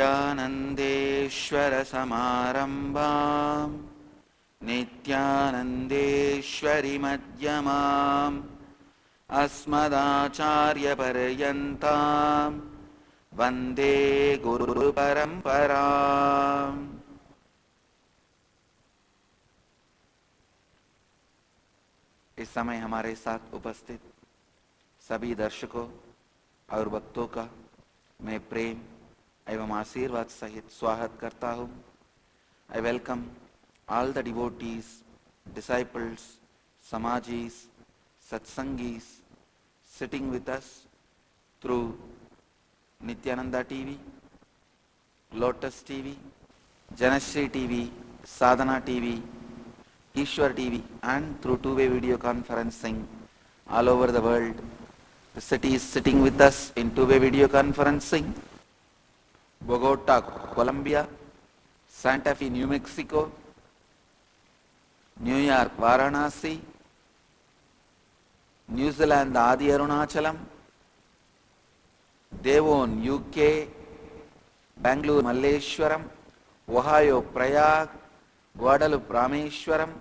नित्यानन्देश्वर समारम्भाम् नित्यानन्देश्वरि मध्यमाम् अस्मदाचार्यपर्यन्ताम् वन्दे गुरुपरम्पराम्। इस समय हमारे साथ उपस्थित सभी दर्शकों और भक्तों का मैं प्रेम एवं आशीर्वाद सहित स्वागत करता हूँ। I welcome all the devotees, disciples, samajis, satsangis sitting with us through Nithyananda TV, Lotus TV, Janashri TV, Sadhana TV, Ishwar TV, and through two-way video conferencing all over the world. The city is sitting with us in two-way video conferencing. Bogota, Colombia, Santa Fe, New Mexico, New York, Varanasi, New Zealand, Adi Arunachalam, Devon, UK, Bangalore, Malleshwaram, Ohio, Prayag, Guadalupe, Rameshwaram,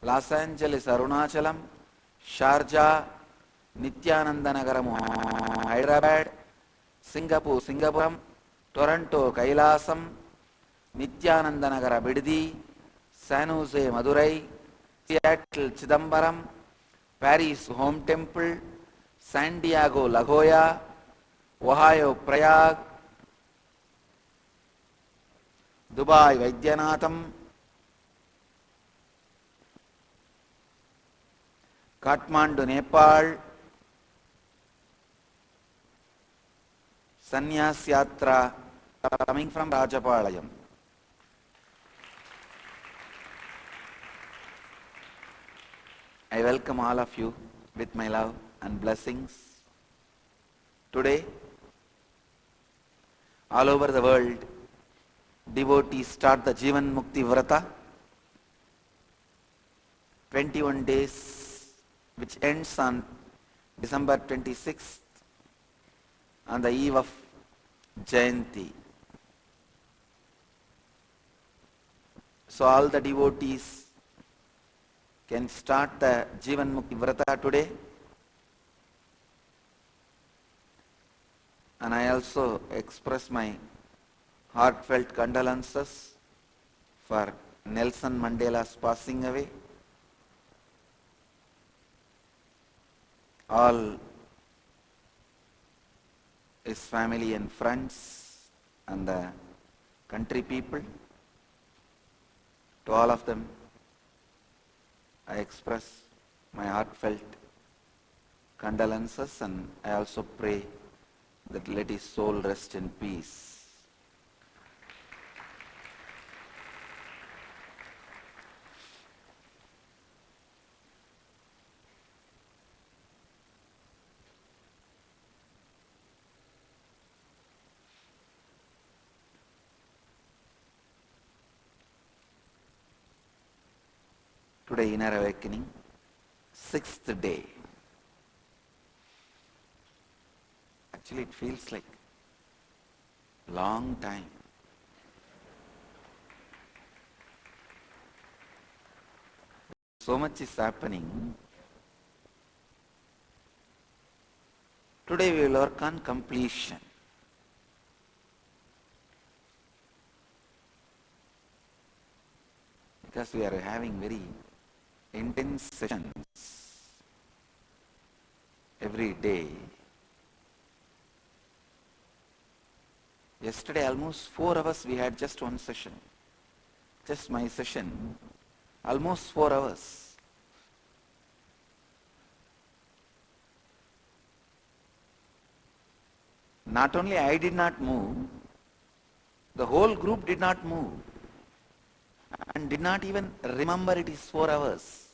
Los Angeles, Arunachalam, Sharjah, Nithyanandagaram, Hyderabad, Singapore, Singapuram, Toronto, Kailasam, Nithyanandagara, Biddi, San Jose, Madurai, Seattle, Chidambaram, Paris, Home Temple, San Diego, La Jolla, Ohio, Prayag, Dubai, Vaidyanatham, Kathmandu, Nepal, Sannyas Yatra coming from Rajapalayam. I welcome all of you with my love and blessings. Today, all over the world, devotees start the Jeevan Mukthi Vratha, 21 days, which ends on December 26th, on the eve of Jayanthi. So all the devotees can start the Jeevan Mukthi Vratha today. And I also express my heartfelt condolences for Nelson Mandela's passing away. All his family and friends and the country people, to all of them, I express my heartfelt condolences, and I also pray that let his soul rest in peace. Today, Inner Awakening, 6th day. Actually, it feels like long time. So much is happening. Today we will work on completion. Because we are having very intense sessions every day. Yesterday almost 4 hours we had just one session. Just my session, almost 4 hours. Not only I did not move, the whole group did not move and did not even remember it is 4 hours.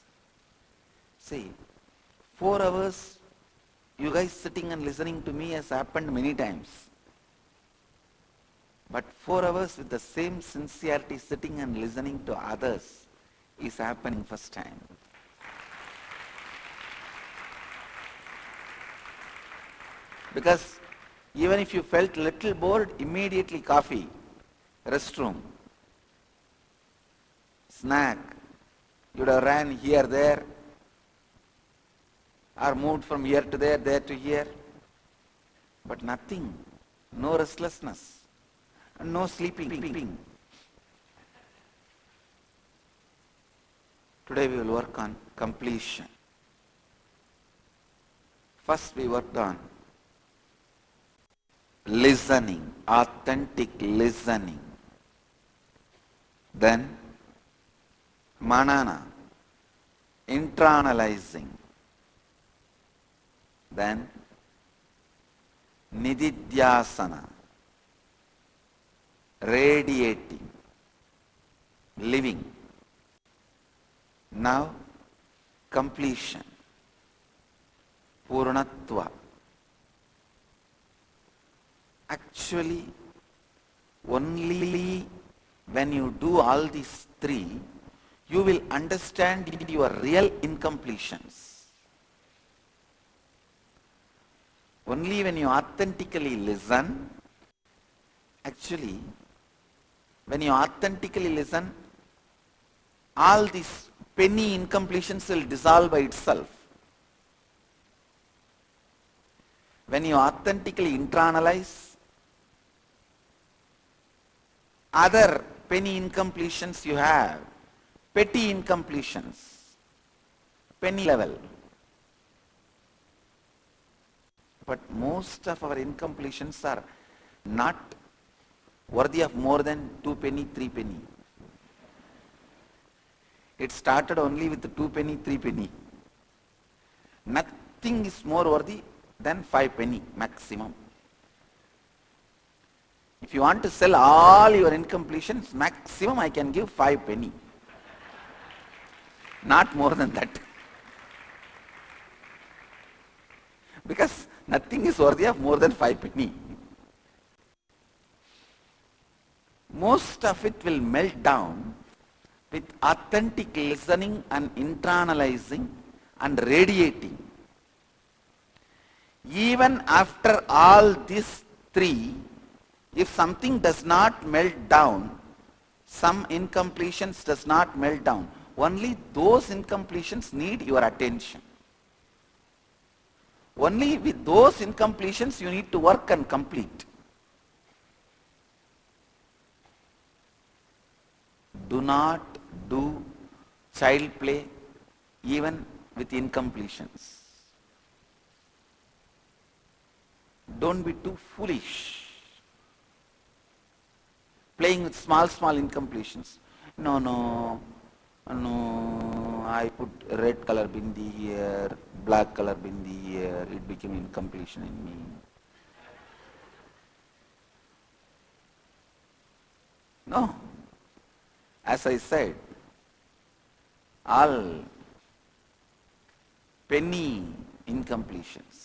See, 4 hours you guys sitting and listening to me has happened many times. But 4 hours with the same sincerity sitting and listening to others is happening first time. Because even if you felt little bored, immediately coffee. restroom, snack. You would have ran here, there, or moved from here to there to here. But nothing, no restlessness, no sleeping. Today we will work on completion. First we worked on listening, authentic listening. Then manana, internalizing. Then nididhyasana, radiating, living. Now completion, purnatva. Actually, only when you do all these three, you will understand your real incompletions. Only when you authentically listen, actually, when you authentically listen, all these penny incompletions will dissolve by itself. When you authentically internalize, other penny incompletions you have, petty incompletions, penny level. But most of our incompletions are not worthy of more than 2 penny, 3 penny. It started only with 2 penny, 3 penny. Nothing is more worthy than 5 penny maximum. If you want to sell all your incompletions, maximum I can give 5 penny. Not more than that. Because nothing is worthy of more than 5 penny. Most of it will melt down with authentic listening and internalizing and radiating. Even after all these three, if something does not melt down, some incompletions does not melt down, only those incompletions need your attention. Only with those incompletions you need to work and complete. Do not do child play even with incompletions. Don't be too foolish. Playing with small incompletions. No, I put red color bindi here, black color bindi here, it became incompletion in me. No. As I said, all penny incompletions.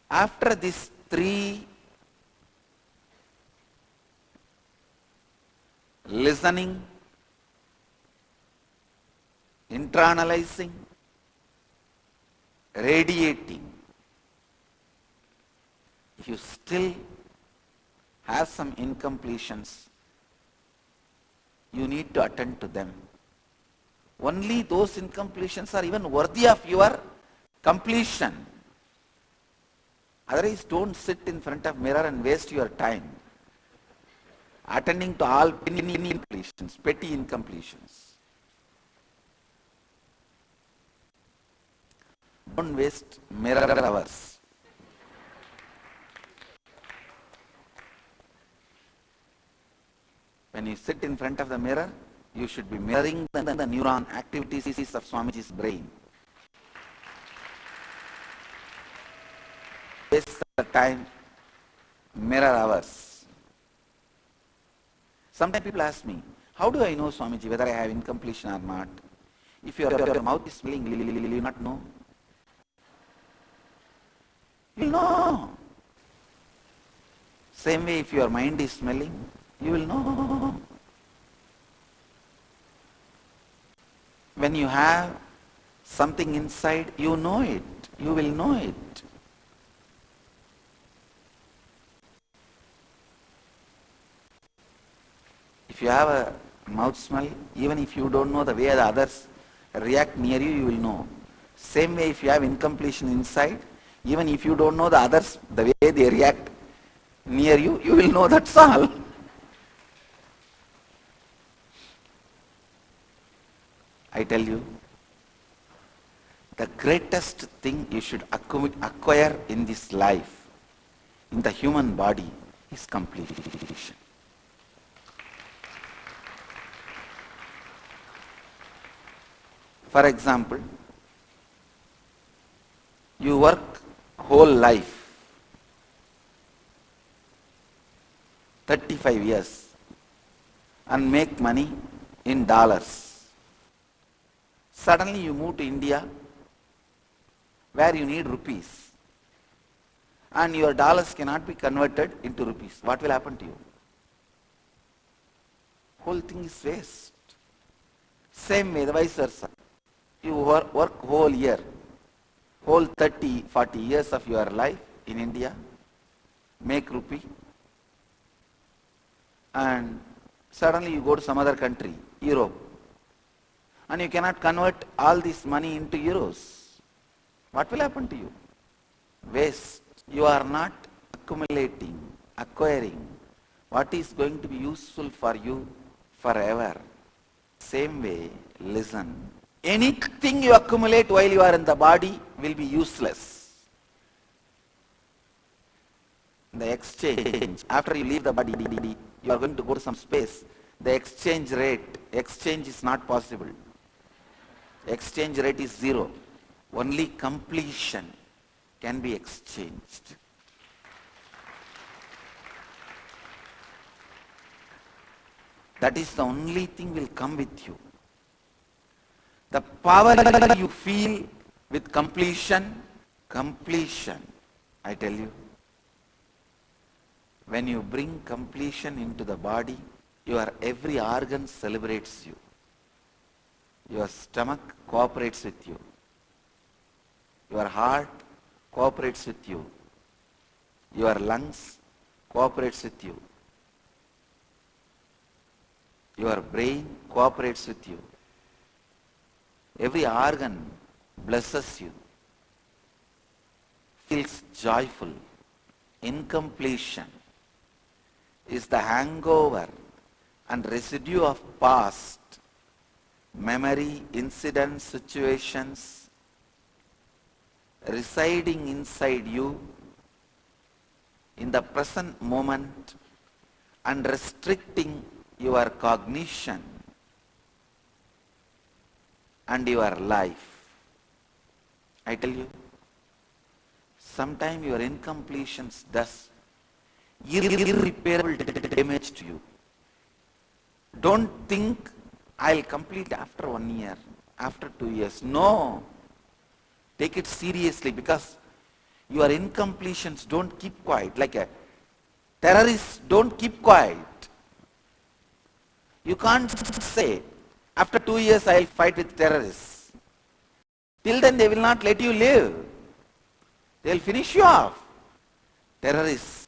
After these three, listening, internalizing, radiating, if you still have some incompletions, you need to attend to them. Only those incompletions are even worthy of your completion. Otherwise, don't sit in front of mirror and waste your time attending to all petty incompletions. Don't waste mirror hours. When you sit in front of the mirror, you should be mirroring the neuron activities of Swamiji's brain. Waste the time, mirror hours. Sometimes people ask me, how do I know, Swamiji, whether I have incompletion or not? If your mouth is smelling, will you not know? You will know. Same way, if your mind is smelling, you will know. When you have something inside, you know it. You will know it. If you have a mouth smell, even if you don't know the way the others react near you, you will know. Same way, if you have incompletion inside, even if you don't know the others, the way they react near you, you will know, that's all. I tell you, the greatest thing you should acquire in this life, in the human body, is completion. For example, you work whole life, 35 years, and make money in dollars. Suddenly you move to India, where you need rupees, and your dollars cannot be converted into rupees. What will happen to you? Whole thing is waste. Same way, the vice versa. You work whole year, whole 30, 40 years of your life in India, make rupee, and suddenly you go to some other country, Europe, and you cannot convert all this money into euros. What will happen to you? Waste. You are not accumulating, acquiring what is going to be useful for you forever. Same way, listen. Anything you accumulate while you are in the body will be useless. The exchange, after you leave the body, you are going to go to some space. The exchange is not possible. Exchange rate is zero. Only completion can be exchanged. That is the only thing will come with you. The power you feel with completion, I tell you, when you bring completion into the body, your every organ celebrates you. Your stomach cooperates with you. Your heart cooperates with you. Your lungs cooperates with you. Your brain cooperates with you. Every organ blesses you, feels joyful. Incompletion is the hangover and residue of past memory, incidents, situations residing inside you in the present moment and restricting your cognition and your life. I tell you, sometimes your incompletions does irreparable damage to you. Don't think I'll complete after 1 year, after 2 years. No. Take it seriously, because your incompletions don't keep quiet. Like a terrorist don't keep quiet. You can't say, after 2 years I'll fight with terrorists. Till then they will not let you live. They'll finish you off. Terrorists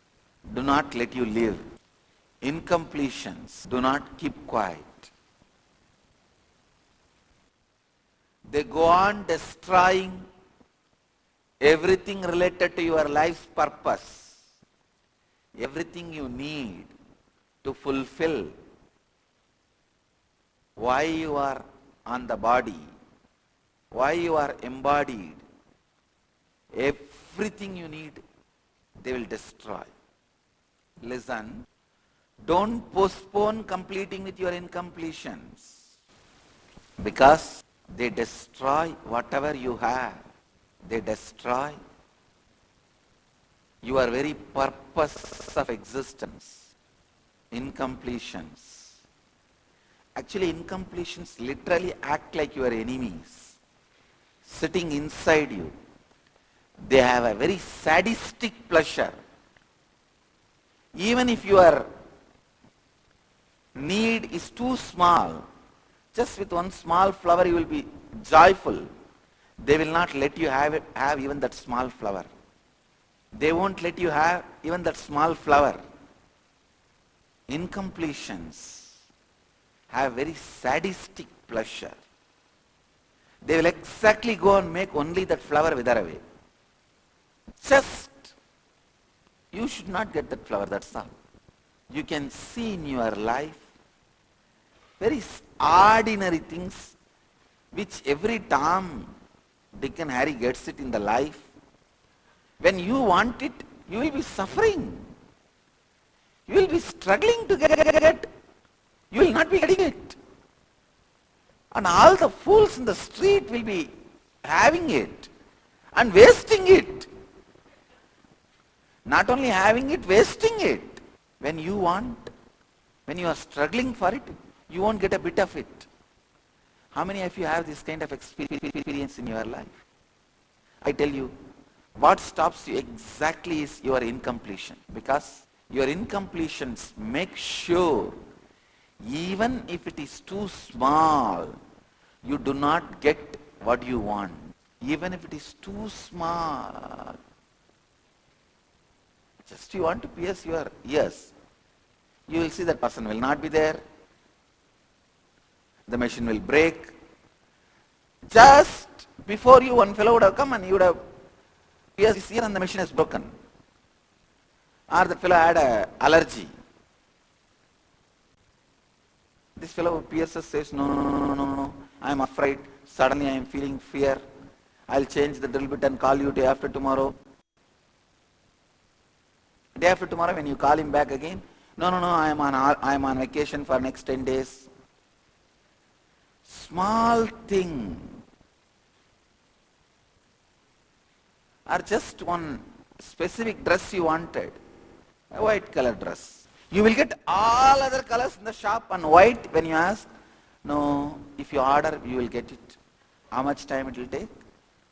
do not let you live. Incompletions do not keep quiet. They go on destroying everything related to your life's purpose, everything you need to fulfill why you are on the body, why you are embodied. Everything you need, they will destroy. Listen, don't postpone completing with your incompletions, because they destroy whatever you have. They destroy your very purpose of existence. Incompletions. Actually, incompletions literally act like your enemies, sitting inside you. They have a very sadistic pleasure. Even if your need is too small, Just with one small flower you will be joyful. They will not let you have even that small flower. They won't let you have even that small flower. Incompletions have very sadistic pleasure. They will exactly go and make only that flower wither away. Just, you should not get that flower, that's all. You can see in your life very ordinary things which every Tom, Dick and Harry gets it in the life. When you want it, you will be suffering. You will be struggling to get it. You will not be getting it. And all the fools in the street will be having it and wasting it. Not only having it, wasting it. When you want, when you are struggling for it, you won't get a bit of it. How many of you have this kind of experience in your life? I tell you, what stops you exactly is your incompletion. Because your incompletions make sure, even if it is too small, you do not get what you want. Even if it is too small. Just you want to pierce your ears. You will see that person will not be there. The machine will break. Just before you, one fellow would have come and you would have pierced his ear and the machine has broken. Or that fellow had an allergy. This fellow pierces, says, no, I am afraid. Suddenly I am feeling fear. I'll change the drill bit and call you day after tomorrow. Day after tomorrow when you call him back again, no, I am on vacation for next 10 days. Small thing. Or just one specific dress you wanted. A white color dress. You will get all other colors in the shop and white when you ask. No, if you order, you will get it. How much time it will take?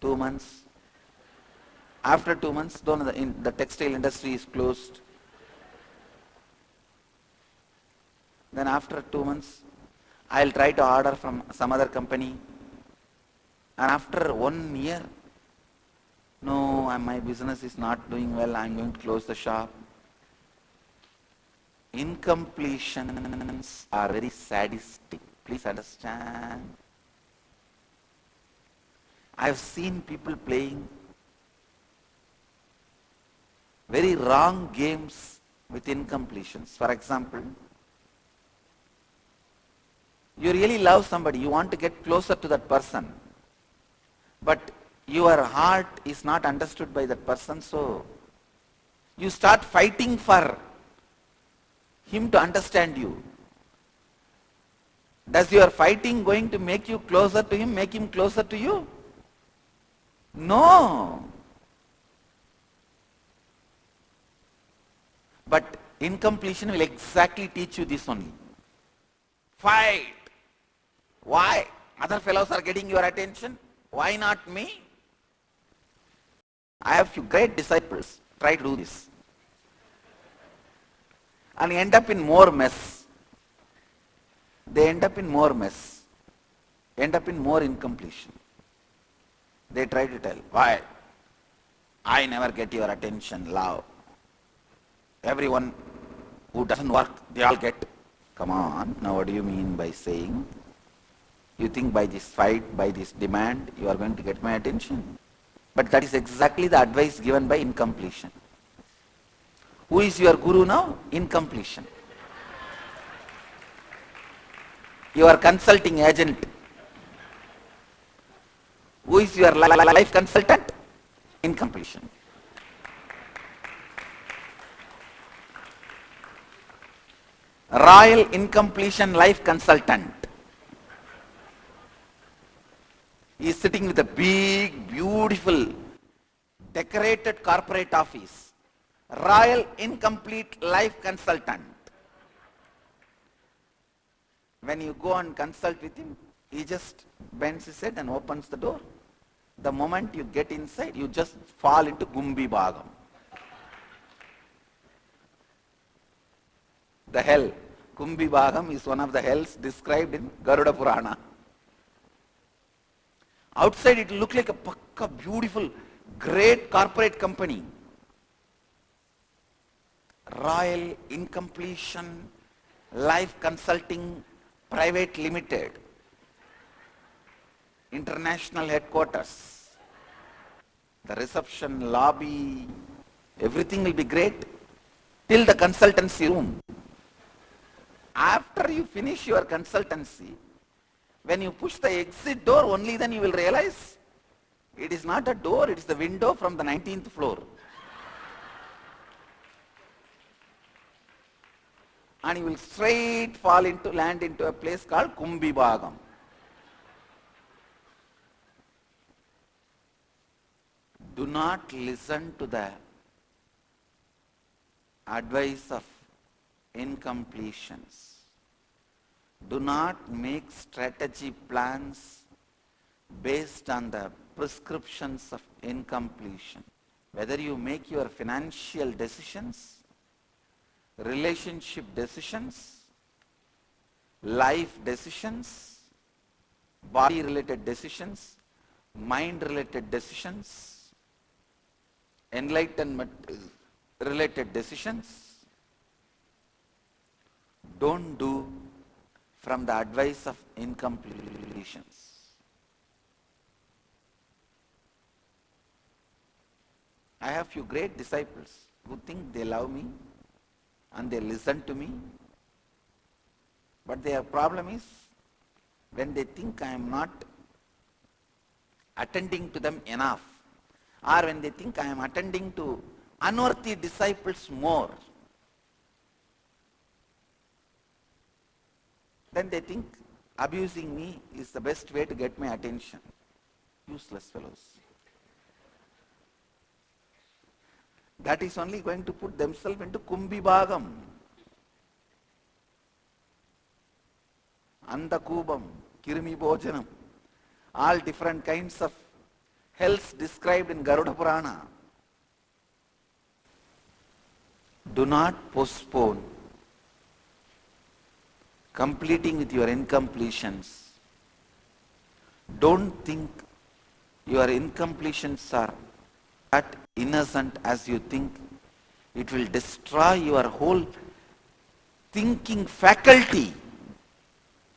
2 months. After 2 months, the textile industry is closed. Then after 2 months, I'll try to order from some other company. And after 1 year, no, my business is not doing well, I'm going to close the shop. Incompletions are very sadistic. Please understand. I've seen people playing very wrong games with incompletions. For example, you really love somebody, you want to get closer to that person, but your heart is not understood by that person, so you start fighting for him to understand you. Does your fighting going to make you closer to him, make him closer to you? No. But incompletion will exactly teach you this only. Fight. Why? Other fellows are getting your attention. Why not me? I have few great disciples. Try to do this. And end up in more mess. They end up in more mess. End up in more incompletion. They try to tell, why? I never get your attention, love. Everyone who doesn't work, they all get. Come on, now what do you mean by saying? You think by this fight, by this demand, you are going to get my attention? But that is exactly the advice given by incompletion. Who is your guru now? Incompletion. Your consulting agent. Who is your life consultant? Incompletion. Royal Incompletion Life Consultant. He is sitting with a big, beautiful, decorated corporate office. Royal Incomplete Life Consultant. When you go and consult with him, he just bends his head and opens the door. The moment you get inside, you just fall into Gumbi Bhagam. The hell. Kumbhibhagam is one of the hells described in Garuda Purana. Outside it will look like a pakka, beautiful, great corporate company. Royal Incompletion Life Consulting Private Limited, international headquarters. The reception, lobby, everything will be great till the consultancy room. After you finish your consultancy, when you push the exit door, only then you will realize it is not a door, it is the window from the 19th floor. And you will straight land into a place called Kumbhibhagam. Do not listen to the advice of incompletions. Do not make strategy plans based on the prescriptions of incompletion. Whether you make your financial decisions, relationship decisions, life decisions, body related decisions, mind related decisions, enlightenment related decisions, don't do from the advice of incompletions. I have few great disciples who think they love me and they listen to me, but their problem is when they think I am not attending to them enough, or when they think I am attending to unworthy disciples more, then they think abusing me is the best way to get my attention. Useless fellows. That is only going to put themselves into Kumbhibhagam, Andakubam, Kirmi Bhojanam, all different kinds of hells described in Garuda Purana. Do not postpone completing with your incompletions. Don't think your incompletions are that innocent as you think. It will destroy your whole thinking faculty.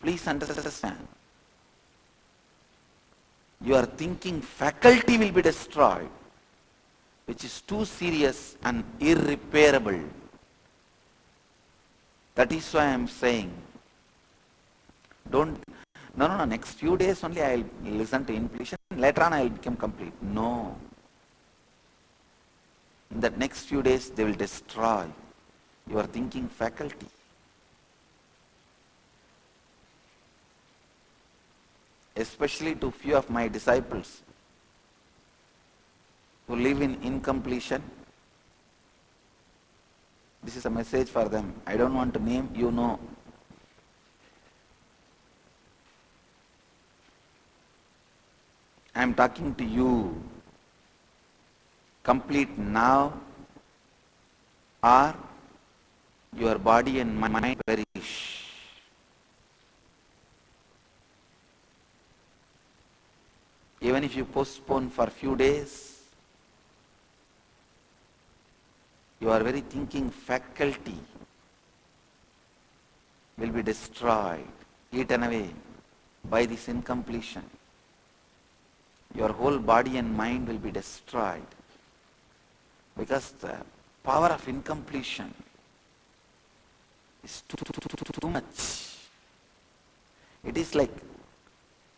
Please understand. Your thinking faculty will be destroyed, which is too serious and irreparable. That is why I am saying, no, next few days only I will listen to incompletion, later on I will become complete. No. In that next few days they will destroy your thinking faculty. Especially to few of my disciples who live in incompletion. This is a message for them. I don't want to name, you know. I am talking to you. Complete now, or your body and mind perish. Even if you postpone for few days, your very thinking faculty will be destroyed, eaten away by this incompletion. Your whole body and mind will be destroyed because the power of incompletion is too much. It is like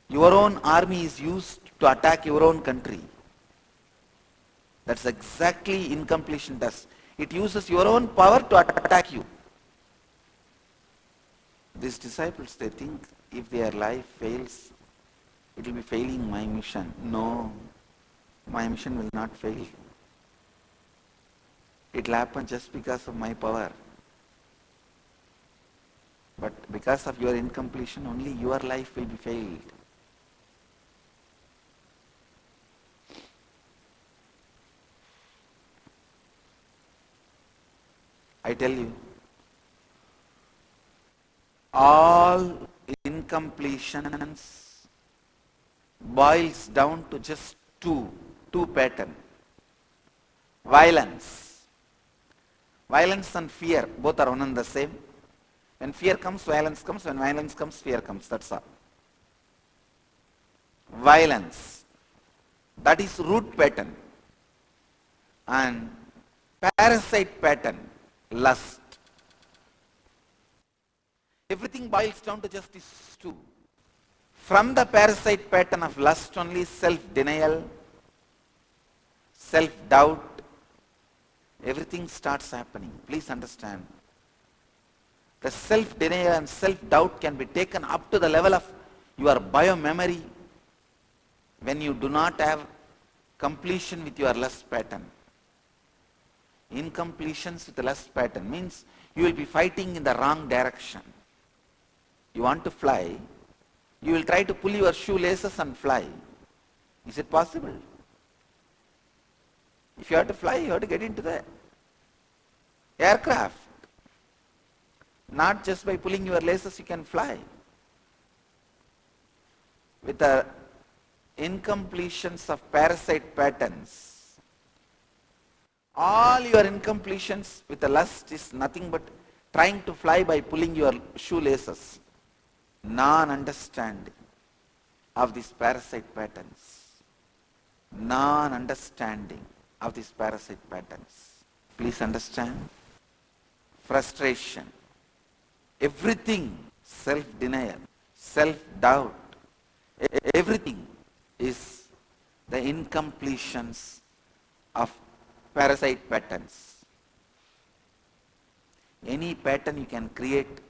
your own army is used to attack your own country. That's exactly incompletion does. It uses your own power to attack you. These disciples, they think if their life fails, it will be failing my mission. No, my mission will not fail. It will happen just because of my power. But because of your incompletion, only your life will be failed. I tell you, all incompletions boils down to just two pattern. Violence and fear, both are one and the same. When fear comes, violence comes. When violence comes, fear comes. That's all. Violence, that is root pattern. And parasite pattern, lust. Everything boils down to just these two. From the parasite pattern of lust only, self-denial, self-doubt, everything starts happening. Please understand. The self-denial and self-doubt can be taken up to the level of your bio-memory when you do not have completion with your lust pattern. Incompletions with the lust pattern means you will be fighting in the wrong direction. You want to fly, you will try to pull your shoelaces and fly. Is it possible? If you have to fly, you have to get into the aircraft. Not just by pulling your laces you can fly. With the incompletions of parasite patterns, all your incompletions with the lust is nothing but trying to fly by pulling your shoelaces. Non-understanding of these parasite patterns. Non-understanding of these parasite patterns. Please understand. Frustration. Everything, self-denial, self-doubt, everything is the incompletions of parasite patterns. Any pattern you can create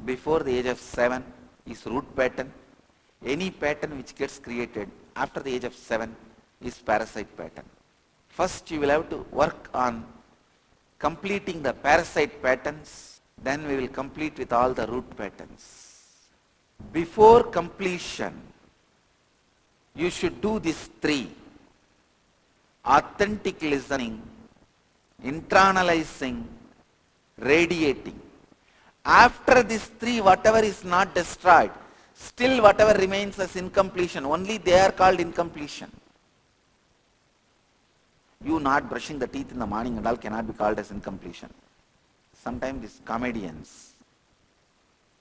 before the age of 7 is root pattern. Any pattern which gets created after the age of 7 is parasite pattern. First you will have to work on completing the parasite patterns, then we will complete with all the root patterns. Before completion, you should do these 3. Authentic listening, internalizing, radiating. After these 3, whatever is not destroyed, still whatever remains as incompletion, only they are called incompletion. You not brushing the teeth in the morning and all cannot be called as incompletion. Sometimes these comedians,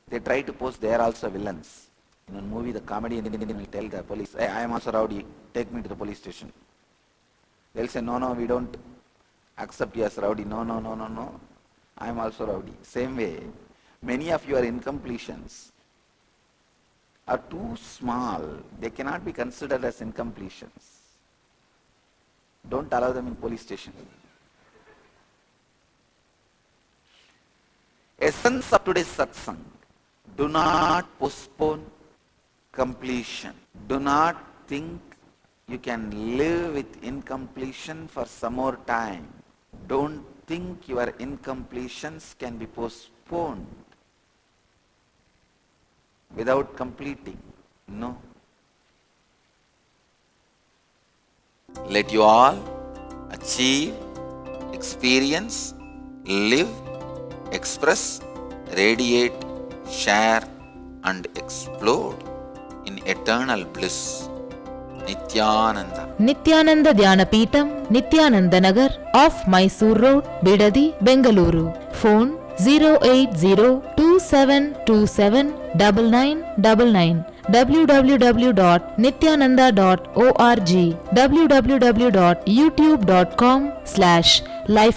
they try to pose they are also villains. In a movie, the comedian will tell the police, hey, I am also rowdy, take me to the police station. They'll say, no, we don't accept you as rowdy. No, I am also rowdy. Same way, many of your incompletions are too small. They cannot be considered as incompletions. Don't allow them in police station. Essence of today's satsang. Do not postpone completion. Do not think you can live with incompletion for some more time. Don't think your incompletions can be postponed without completing. No. Let you all achieve, experience, live, express, radiate, share and explode in eternal bliss. Nithyananda. Nithyananda Dhyanapitham, Nithyananda Nagar, off Mysore Road, Bidadi, Bengaluru. Phone 08027279999. www.nithyananda.org. www.youtube.com/life